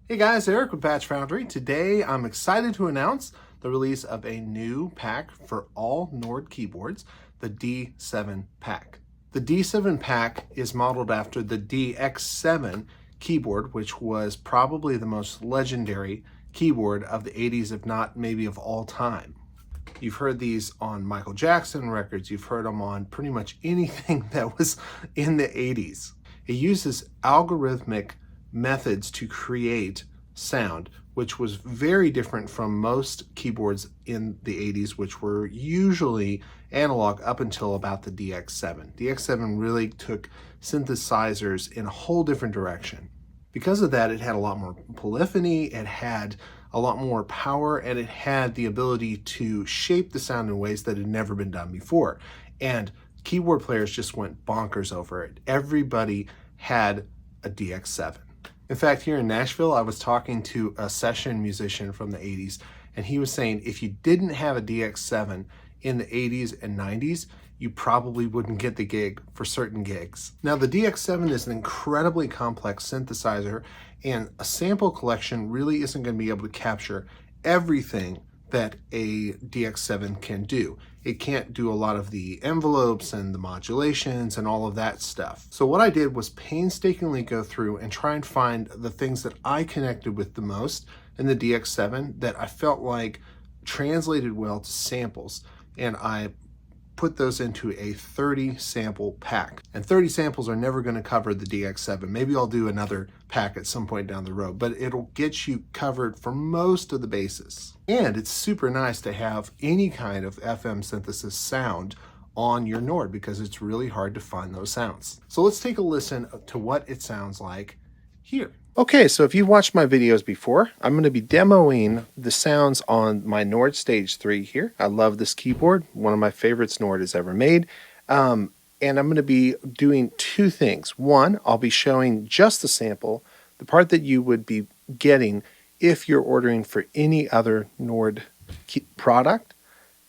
Hey guys, Eric with Patch Foundry. Today I'm excited to announce the release of a new pack for all Nord keyboards, the D-7 Pack. The D-7 Pack is modeled after the DX7 keyboard, which was probably the most legendary keyboard of the 80s, if not maybe of all time. You've heard these on Michael Jackson records, you've heard them on pretty much anything that was in the 80s. It uses algorithmic methods to create sound, which was very different from most keyboards in the 80s, which were usually analog up until about the DX7. DX7 really took synthesizers in a whole different direction. Because of that, it had a lot more polyphony, it had a lot more power, and it had the ability to shape the sound in ways that had never been done before. And keyboard players just went bonkers over it. Everybody had a DX7. In fact, here in Nashville, I was talking to a session musician from the 80s, and he was saying if you didn't have a DX7 in the 80s and 90s, you probably wouldn't get the gig for certain gigs. Now, the DX7 is an incredibly complex synthesizer, and a sample collection really isn't going to be able to capture everything that a DX7 can do. It can't do a lot of the envelopes and the modulations and all of that stuff. So what I did was painstakingly go through and try and find the things that I connected with the most in the DX7 that I felt like translated well to samples, and I put those into a 30 sample pack. And 30 samples are never going to cover the DX7. Maybe I'll do another pack at some point down the road, but it'll get you covered for most of the bases. And it's super nice to have any kind of FM synthesis sound on your Nord because it's really hard to find those sounds. So let's take a listen to what it sounds like here. Okay, so if you've watched my videos before, I'm going to be demoing the sounds on my Nord Stage 3 here. I love this keyboard, one of my favorites Nord has ever made. And I'm going to be doing two things. One, I'll be showing just the sample, the part that you would be getting if you're ordering for any other Nord product.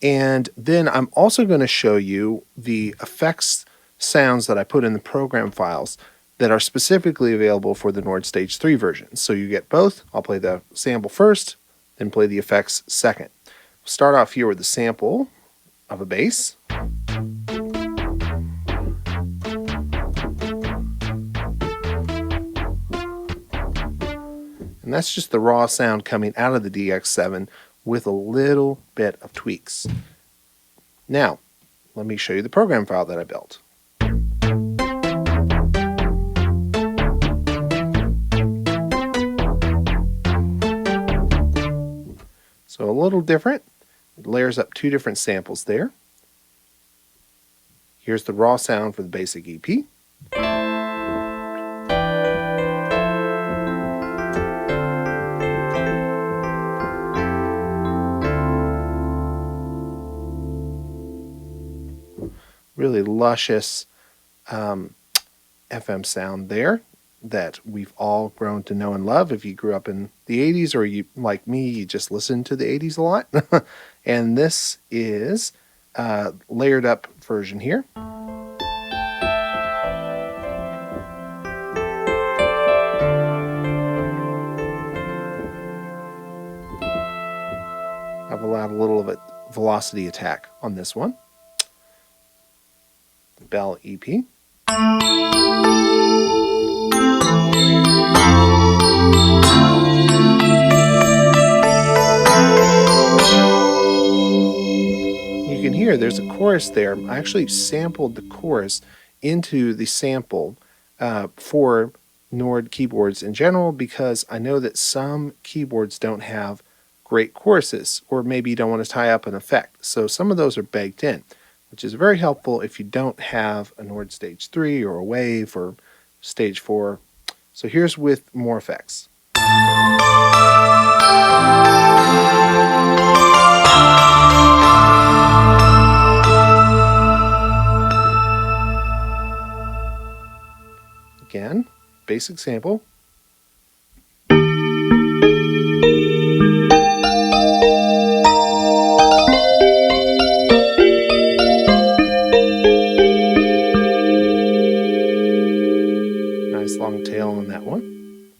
And then I'm also going to show you the effects sounds that I put in the program files that are specifically available for the Nord Stage 3 version. So you get both. I'll play the sample first, then play the effects second. We'll start off here with the sample of a bass. And that's just the raw sound coming out of the DX7 with a little bit of tweaks. Now, let me show you the program file that I built. So a little different. It layers up two different samples there. Here's the raw sound for the basic EP. Really luscious FM sound there that we've all grown to know and love. If you grew up in the 80s, or you, like me, you just listened to the 80s a lot. And this is a layered up version here. I've allowed a little of a velocity attack on this one. The Bell EP. You can hear there's a chorus there. I actually sampled the chorus into the sample for Nord keyboards in general because I know that some keyboards don't have great choruses, or maybe you don't want to tie up an effect. So some of those are baked in, which is very helpful if you don't have a Nord Stage 3 or a Wave or Stage 4. So here's with more effects. Again, basic sample. Nice long tail on that one.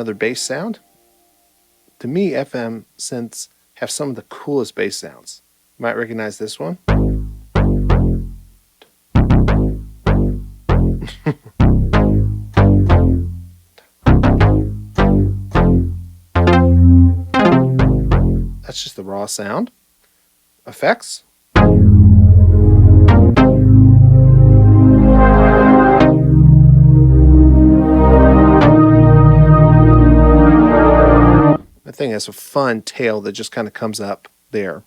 another bass sound. To me, FM synths have some of the coolest bass sounds. You might recognize this one. That's just the raw sound. Effects. That thing has a fun tail that just kind of comes up there.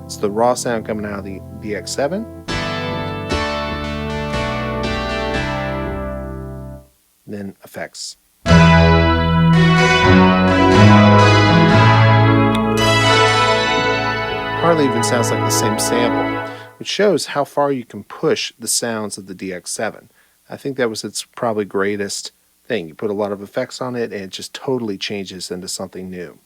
It's the raw sound coming out of the DX7. Then effects. Hardly even sounds like the same sample, which shows how far you can push the sounds of the DX7. I think that was its probably greatest thing. You put a lot of effects on it and it just totally changes into something new.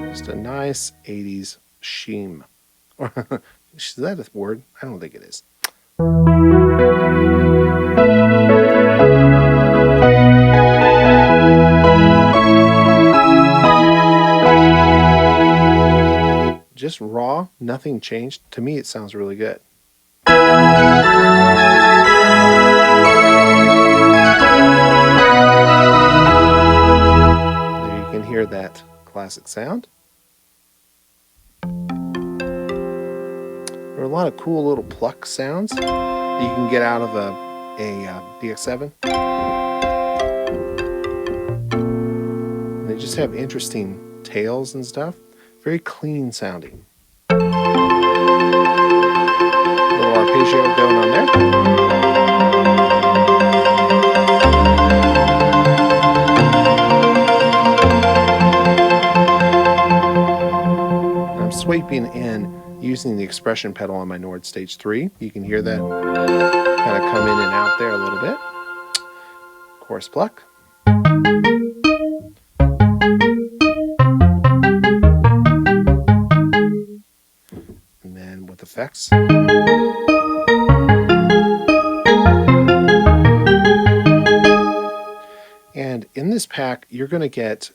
Just a nice 80s sheen. Is that a word? I don't think it is. Just raw, nothing changed. To me, it sounds really good. There you can hear that classic sound. There are a lot of cool little pluck sounds that you can get out of a DX7. And they just have interesting tails and stuff. Very clean sounding. A little arpeggio going on there. I'm sweeping in using the expression pedal on my Nord Stage 3. You can hear that kind of come in and out there a little bit. Chorus pluck. And then with effects. And in this pack, you're going to get,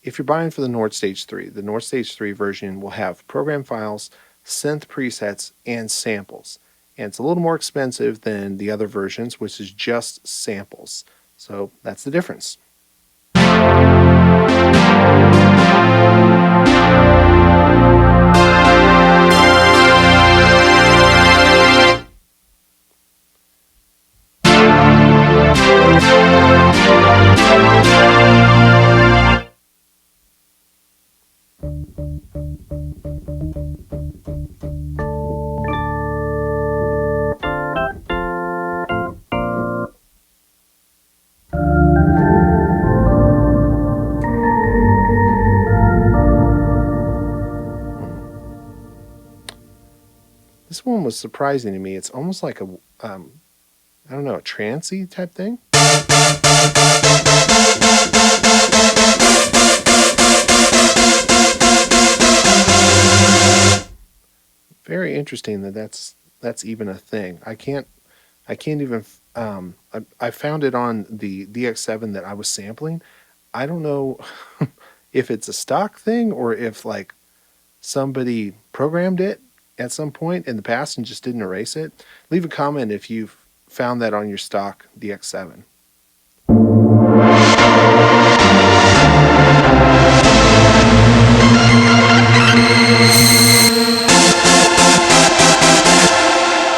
if you're buying for the Nord Stage 3, the Nord Stage 3 version will have program files, synth presets, and samples. And it's a little more expensive than the other versions, which is just samples. So that's the difference. This one was surprising to me. It's almost like a, I don't know, a trancey type thing. Very interesting that that's even a thing. I can't even. I found it on the DX7 that I was sampling. I don't know if it's a stock thing or if like somebody programmed it at some point in the past and just didn't erase it. Leave a comment if you've found that on your stock DX7. To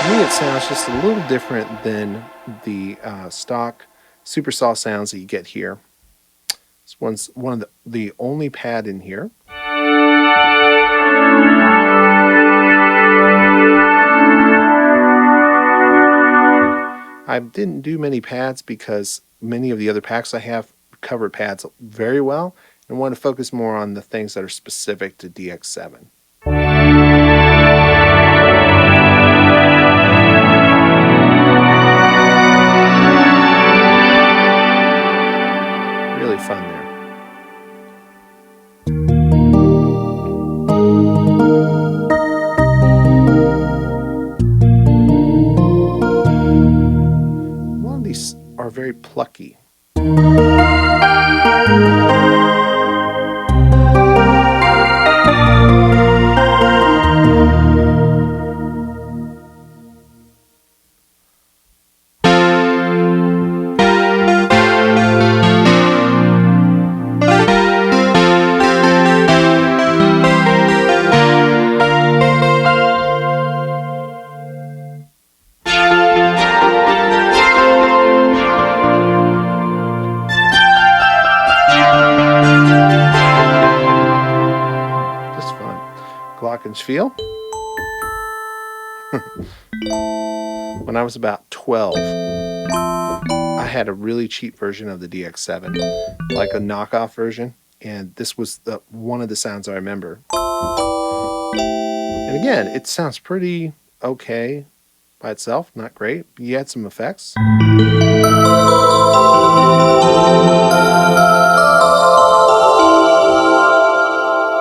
me, it sounds just a little different than the stock super saw sounds that you get here. This one's one of the only pad in here. I didn't do many pads because many of the other packs I have cover pads very well and want to focus more on the things that are specific to DX7. feel? When I was about 12, I had a really cheap version of the DX7, like a knockoff version, and this was one of the sounds I remember. And again, it sounds pretty okay by itself, not great, but you add some effects.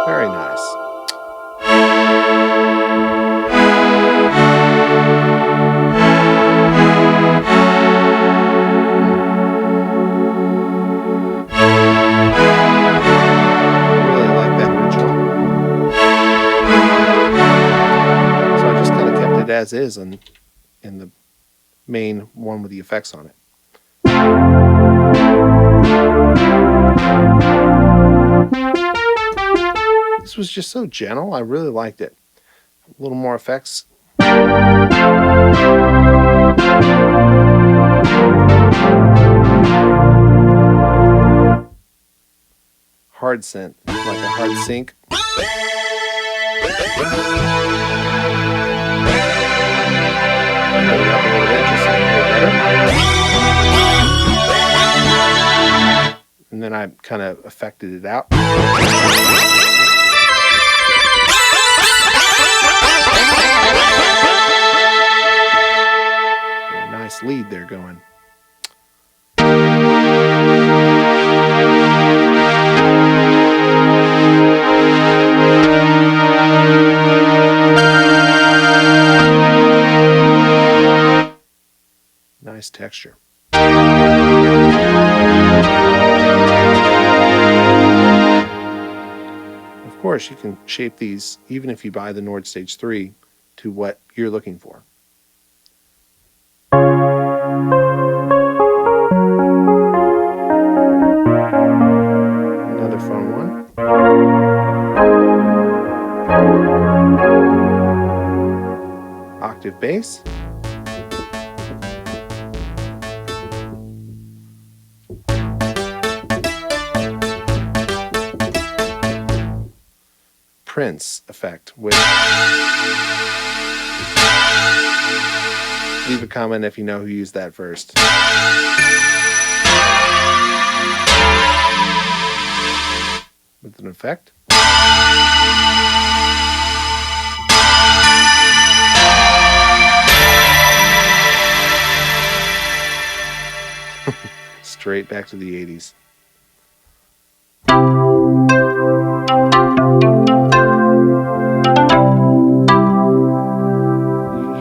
Very nice. As is in the main one with the effects on it. This was just so gentle. I really liked it. A little more effects. Hard synth, like a hard sync. And then I kind of affected it out. Yeah, nice lead there going. Nice texture. Of course, you can shape these, even if you buy the Nord Stage 3, to what you're looking for. Another fun one. Octave bass. Prince effect, which leave a comment if you know who used that first. With an effect. Straight back to the 80s.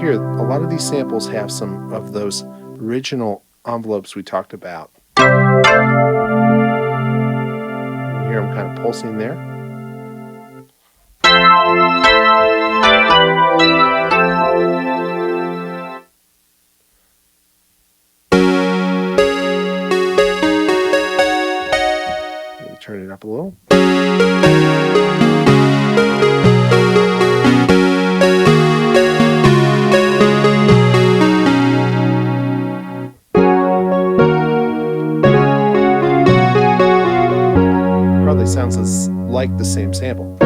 Here, a lot of these samples have some of those original envelopes we talked about. You hear them kind of pulsing there. Maybe turn it up a little. Sounds like the same sample. A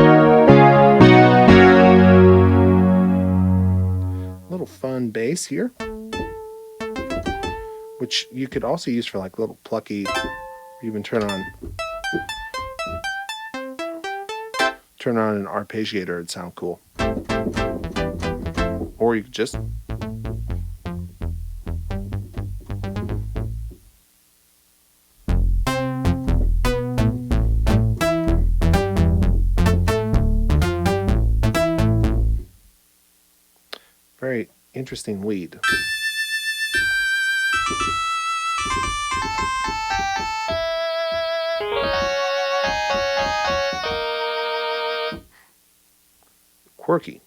little fun bass here, which you could also use for like little plucky, even turn on an arpeggiator, it'd sound cool. Or you could just very interesting lead. Quirky.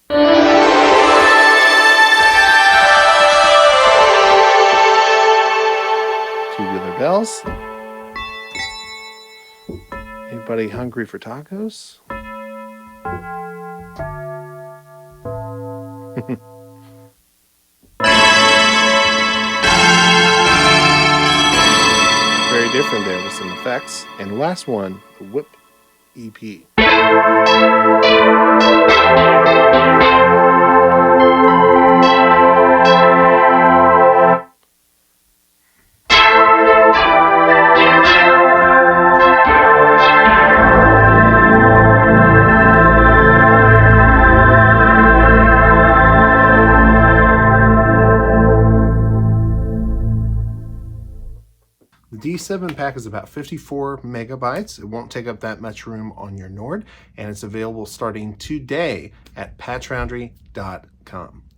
Tubular bells. Anybody hungry for tacos? Very different there with some effects. And the last one, the Whip EP. D7 pack is about 54 megabytes. It won't take up that much room on your Nord, and it's available starting today at patchfoundry.com.